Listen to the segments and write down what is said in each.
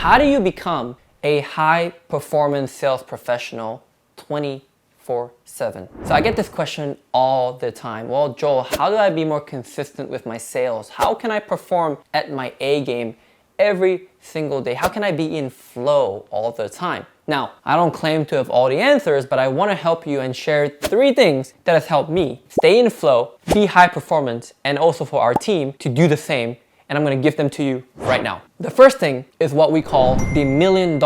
How do you become a high performance sales professional 24/7? So I get this question all the time. Well, Joel, how do I be more consistent with my sales? How can I perform at my A game every single day? How can I be in flow all the time? Now, I don't claim to have all the answers, but I want to help you and share 3 things that has helped me stay in flow, be high performance, and also for our team to do the same. And I'm going to give them to you right now. The first thing is what we call the $1 million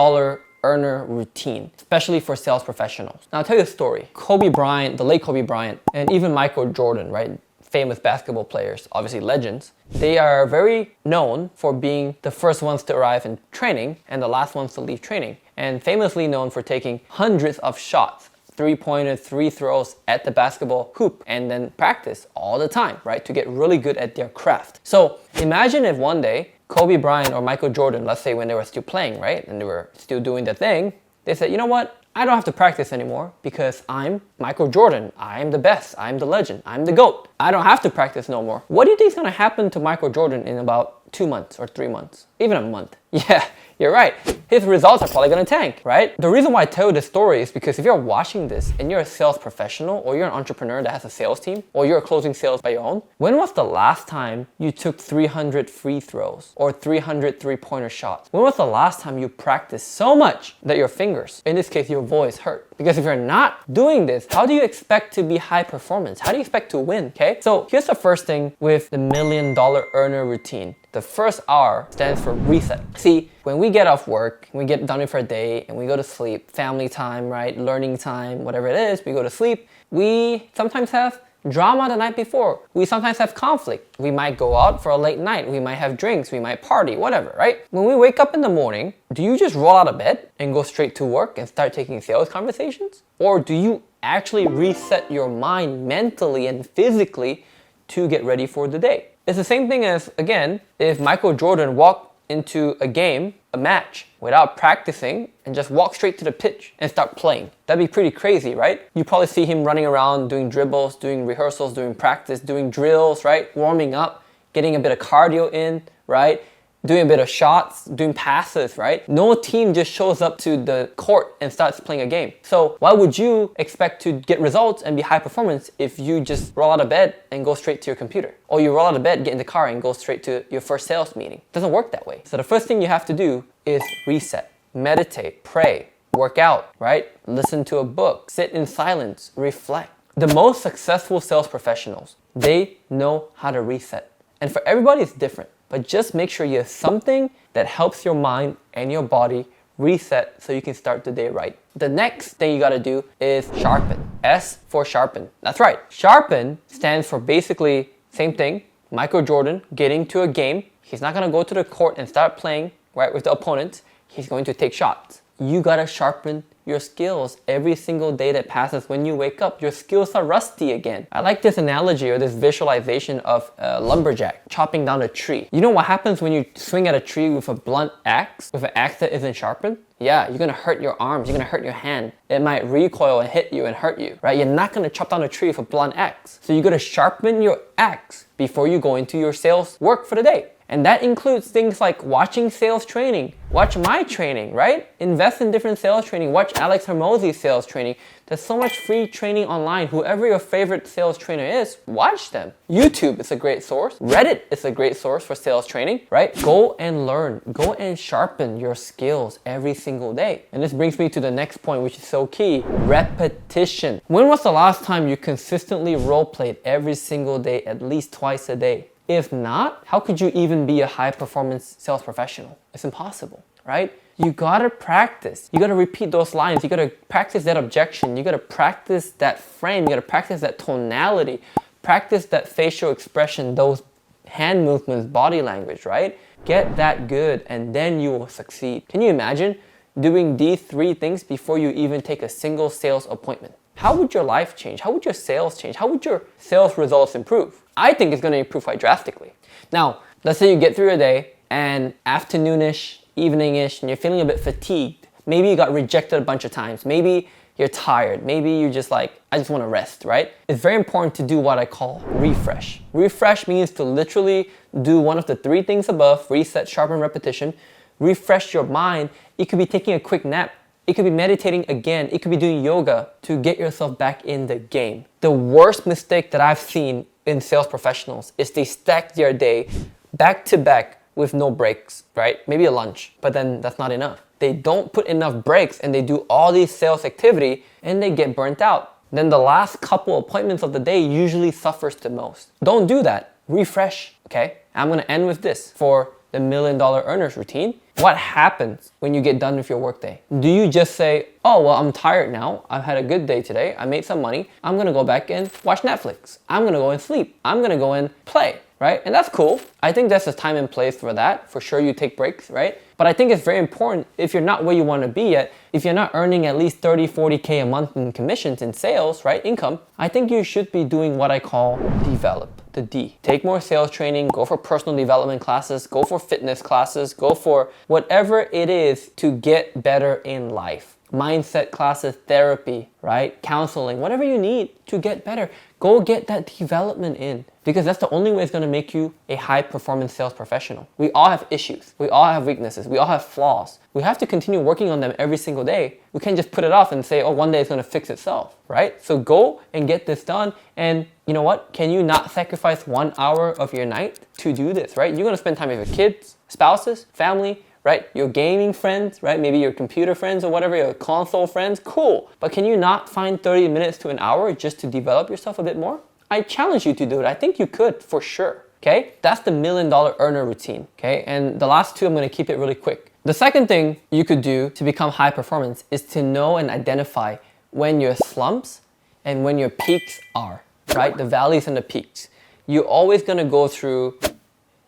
earner routine, especially for sales professionals. Now I'll tell you a story. Kobe Bryant, the late Kobe Bryant, and even Michael Jordan, right? Famous basketball players, obviously legends. They are very known for being the first ones to arrive in training and the last ones to leave training. And famously known for taking hundreds of shots, 3-pointer, 3 throws at the basketball hoop, and then practice all the time, right? To get really good at their craft. So imagine if one day Kobe Bryant or Michael Jordan, let's say when they were still playing, right? And they were still doing their thing, they said, you know what? I don't have to practice anymore because I'm Michael Jordan. I'm the best. I'm the legend. I'm the GOAT. I don't have to practice no more. What do you think is going to happen to Michael Jordan in about 2 months or 3 months? Even a month. Yeah, you're right. His results are probably going to tank, right? The reason why I tell you this story is because if you're watching this and you're a sales professional or you're an entrepreneur that has a sales team or you're closing sales by your own, when was the last time you took 300 free throws or 300 3-pointer shots? When was the last time you practiced so much that your fingers, in this case your voice, hurt? Because if you're not doing this, how do you expect to be high performance? How do you expect to win, okay? So here's the first thing with the $1 million earner routine. The first R stands for reset. See, when we get off work, we get done with our day and we go to sleep, family time, right? Learning time, whatever it is, we go to sleep. We sometimes have drama the night before. We sometimes have conflict. We might go out for a late night. We might have drinks. We might party, whatever, right? When we wake up in the morning, do you just roll out of bed and go straight to work and start taking sales conversations? Or do you actually reset your mind mentally and physically to get ready for the day? It's the same thing as, again, if Michael Jordan walked into a game, a match, without practicing and just walk straight to the pitch and start playing. That'd be pretty crazy, right? You probably see him running around doing dribbles, doing rehearsals, doing practice, doing drills, right? Warming up, getting a bit of cardio in, right? Doing a bit of shots, doing passes, right? No team just shows up to the court and starts playing a game. So why would you expect to get results and be high performance if you just roll out of bed and go straight to your computer? Or you roll out of bed, get in the car and go straight to your first sales meeting? It doesn't work that way. So the first thing you have to do is reset, meditate, pray, work out, right? Listen to a book, sit in silence, reflect. The most successful sales professionals, they know how to reset. And for everybody, it's different. But just make sure you have something that helps your mind and your body reset so you can start the day right. The next thing you gotta do is sharpen. S for sharpen. That's right. Sharpen stands for basically same thing. Michael Jordan getting to a game. He's not gonna go to the court and start playing, right, with the opponents. He's going to take shots. You gotta sharpen your skills every single day that passes. When you wake up, your skills are rusty again. I like this analogy or this visualization of a lumberjack chopping down a tree. You know what happens when you swing at a tree with a blunt axe, with an axe that isn't sharpened? Yeah, you're gonna hurt your arms, you're gonna hurt your hand. It might recoil and hit you and hurt you, right? You're not gonna chop down a tree with a blunt axe. So you gotta sharpen your axe before you go into your sales work for the day. And that includes things like watching sales training. Watch my training, right? Invest in different sales training. Watch Alex Hormozi's sales training. There's so much free training online. Whoever your favorite sales trainer is, watch them. YouTube is a great source. Reddit is a great source for sales training, right? Go and learn. Go and sharpen your skills every single day. And this brings me to the next point, which is so key. Repetition. When was the last time you consistently role played every single day, at least twice a day? If not, how could you even be a high performance sales professional? It's impossible, right? You gotta practice. You gotta repeat those lines. You gotta practice that objection. You gotta practice that frame. You gotta practice that tonality. Practice that facial expression, those hand movements, body language, right? Get that good and then you will succeed. Can you imagine doing these 3 things before you even take a single sales appointment? How would your life change? How would your sales change? How would your sales results improve? I think it's gonna improve quite drastically. Now, let's say you get through your day and afternoonish, eveningish, and you're feeling a bit fatigued. Maybe you got rejected a bunch of times. Maybe you're tired. Maybe you're just like, I just wanna rest, right? It's very important to do what I call refresh. Refresh means to literally do one of the 3 things above, reset, sharpen, repetition, refresh your mind. It could be taking a quick nap. It could be meditating again. It could be doing yoga to get yourself back in the game. The worst mistake that I've seen in sales professionals is they stack their day back to back with no breaks, right? Maybe a lunch, but then that's not enough. They don't put enough breaks and they do all these sales activity and they get burnt out. Then the last couple appointments of the day usually suffers the most. Don't do that. Refresh, okay? I'm gonna end with this for the $1 Million Earners routine. What happens when you get done with your workday? Do you just say, oh, well, I'm tired now. I've had a good day today. I made some money. I'm gonna go back and watch Netflix. I'm gonna go and sleep. I'm gonna go and play, right? And that's cool. I think there's a time and place for that. For sure, you take breaks, right? But I think it's very important if you're not where you wanna be yet, if you're not earning at least 30, 40K a month in commissions in sales, right, income, I think you should be doing what I call develop. The D. Take more sales training, go for personal development classes, go for fitness classes, go for whatever it is to get better in life. Mindset classes, therapy, right? Counseling, whatever you need to get better. Go get that development in because that's the only way it's gonna make you a high performance sales professional. We all have issues. We all have weaknesses. We all have flaws. We have to continue working on them every single day. We can't just put it off and say, oh, one day it's gonna fix itself, right? So go and get this done. And you know what? Can you not sacrifice 1 hour of your night to do this, right? You're gonna spend time with your kids, spouses, family, right? Your gaming friends, right? Maybe your computer friends or whatever, your console friends, cool. But can you not find 30 minutes to an hour just to develop yourself a bit more? I challenge you to do it. I think you could for sure, okay? That's the $1 Million Earner routine, okay? And the last two, I'm gonna keep it really quick. The second thing you could do to become high performance is to know and identify when your slumps and when your peaks are, right? The valleys and the peaks. You're always gonna go through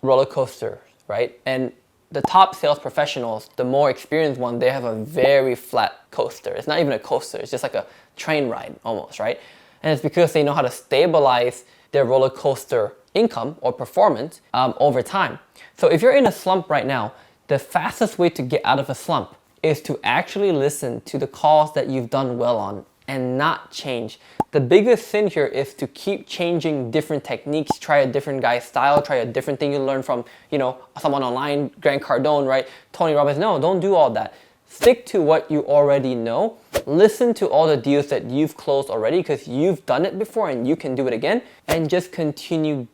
roller coasters, right? And the top sales professionals, the more experienced one, they have a very flat coaster. It's not even a coaster, it's just like a train ride almost, right? And it's because they know how to stabilize their roller coaster income or performance over time. So if you're in a slump right now, the fastest way to get out of a slump is to actually listen to the calls that you've done well on and not change. The biggest sin here is to keep changing different techniques, try a different guy's style, try a different thing you learn from, you know, someone online, Grant Cardone, right? Tony Robbins. No, don't do all that. Stick to what you already know. Listen to all the deals that you've closed already because you've done it before and you can do it again. And just continue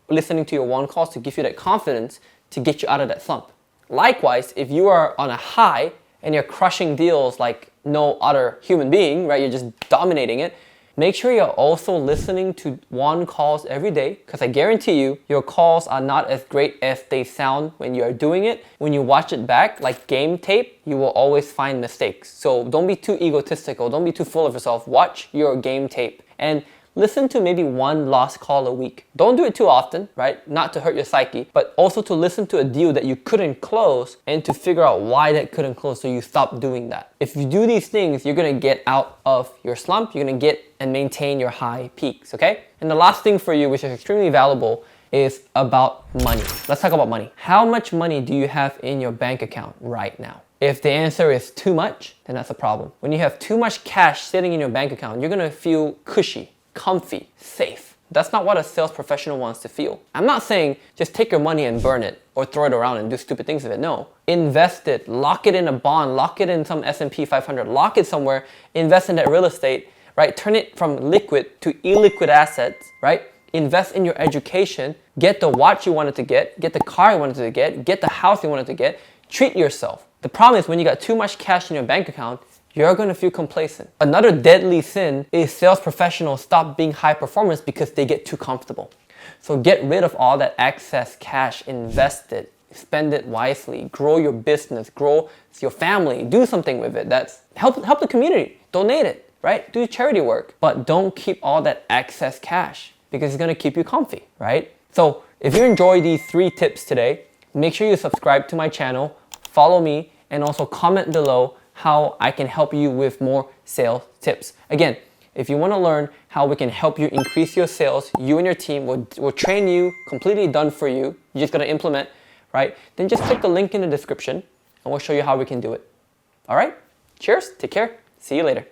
listening to your one calls to give you that confidence to get you out of that slump. Likewise, if you are on a high and you're crushing deals like no other human being, right? You're just dominating it. Make sure you're also listening to one calls every day because I guarantee you, your calls are not as great as they sound when you're doing it. When you watch it back, like game tape, you will always find mistakes. So don't be too egotistical. Don't be too full of yourself. Watch your game tape and listen to maybe one lost call a week. Don't do it too often, right? Not to hurt your psyche, but also to listen to a deal that you couldn't close and to figure out why that couldn't close so you stop doing that. If you do these things, you're gonna get out of your slump, you're gonna get and maintain your high peaks, okay? And the last thing for you, which is extremely valuable, is about money. Let's talk about money. How much money do you have in your bank account right now? If the answer is too much, then that's a problem. When you have too much cash sitting in your bank account, you're gonna feel cushy, comfy, safe. That's not what a sales professional wants to feel. I'm not saying just take your money and burn it or throw it around and do stupid things with it. No. Invest it, lock it in a bond, lock it in some S&P 500, lock it somewhere, invest in that real estate, right? Turn it from liquid to illiquid assets, right? Invest in your education, get the watch you wanted to get the car you wanted to get the house you wanted to get. Treat yourself. The problem is when you got too much cash in your bank account, you're gonna feel complacent. Another deadly sin is sales professionals stop being high performers because they get too comfortable. So get rid of all that excess cash, invest it, spend it wisely, grow your business, grow your family, do something with it. That's help the community, donate it, right? Do charity work, but don't keep all that excess cash because it's gonna keep you comfy, right? So if you enjoy these 3 tips today, make sure you subscribe to my channel, follow me, and also comment below how I can help you with more sales tips. Again, if you want to learn how we can help you increase your sales, you and your team will train you, completely done for you. You just got to implement, right? Then just click the link in the description and we'll show you how we can do it. All right? Cheers, take care, see you later.